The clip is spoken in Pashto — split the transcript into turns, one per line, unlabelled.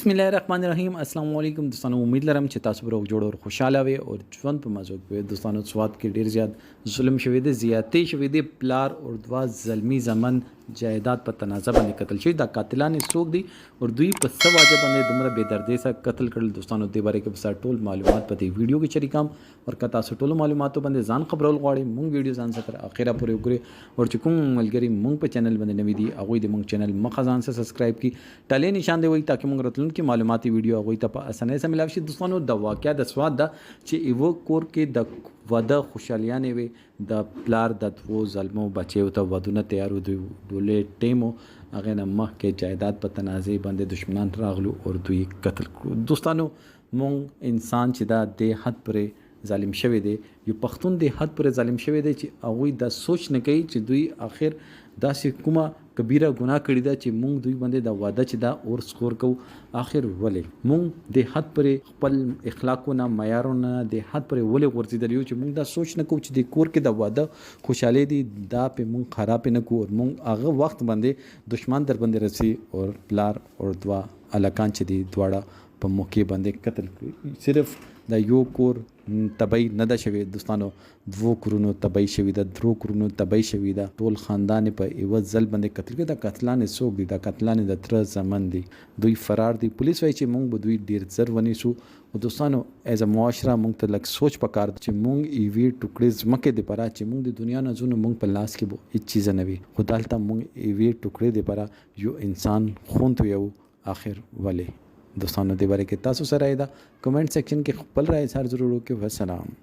बिस्मिल्लाहिर्रहमानिर्रहीम अस्सलाम वालेकुम दोस्तों। उम्मीद लरम چې تاسو به جوړ او خوشاله وي او ژوند په مزو کې دوستانو سواد کې ډیر زیات ظلم شوی دی، زیاتې شوی دی، پلار او دوا ظلمي زمن جائیداد په تنازع باندې قتل شوی دا قاتلان څوک دي او دوی په څه واجب باندې دومره بے دردۍ سره قتل کړل دوستانو د باره کې په ټول معلومات په دې ویډیو کې شریکم او کتا سو ټول معلوماتو باندې ځان خبرول غواړي مونږ ویډیو ځان سره اخیره پورې وګورئ او چې کوم ملګری مونږ په چینل باندې نوی دي هغه د مونږ چینل مخه ځان سره سبسکرایب کی ټاله نشان دی وي تاکي مونږ راتلونکي معلوماتي ویډیو هغه ته په اسانۍ سره ملاوي شي دوستانو د واقعیا د سواد دا چې ایو کور کې د وده خوشالیانه وي د پلار د دوه ظلمو بچیو ته ودونه تیارو دی ډولې ټیمو هغه نه مخکې جایداد په تنازع باندې دشمنان راغلو او دوی قتل کړو دوستانو مونږ انسان چې دا د حد پرې ظالم شوی دی یو پښتون د حد پر ظالم شوی دی چې هغه دا سوچ نه کوي چې دوی اخر داسې کومه کبیره ګناه کړی دا چې مونږ دوی باندې دا وعده چې دا اور سکور کو اخر ولې مونږ د حد پر خپل اخلاقونه معیارونه د حد پر ولې ورزيدل یو چې مونږ دا سوچ نه کوو چې د کور کې دا وعده خوشاله دي دا په مونږ خراب نه کوو مونږ هغه وخت باندې دشمن در باندې رسی او پلار او دوا الکان چې دی دواړه په موقع باندې قتل کړی صرف دا یو کور تبعی نه ده شوی دوستانو دوه کورونو تبعی شوی ده درو کورونو تبعی شوی ده ټول خاندان په ایو ځل باندې قتل کړي دا قتلان څوک دي دا قتلان د تر زمن دي دوی فرار دي پولیس وايي چې مونږ به دوی ډیر زر ونیسو او دوستانو ایز ا معاشره مونږ ته لک سوچ پکار چې مونږ ایوی ټوکړې زمکه د پاره چې مونږ د دنیا نه زونه مونږ په لاس کې بو هیڅ چیز نه وي خدالته مونږ ایوی ټوکړې د پاره یو انسان خون ته یو اخر ولې دوستانو د باره کې تاسو سره دا کمنټ سیکشن کې خپل رائے سره ضرور وکړئ. والسلام.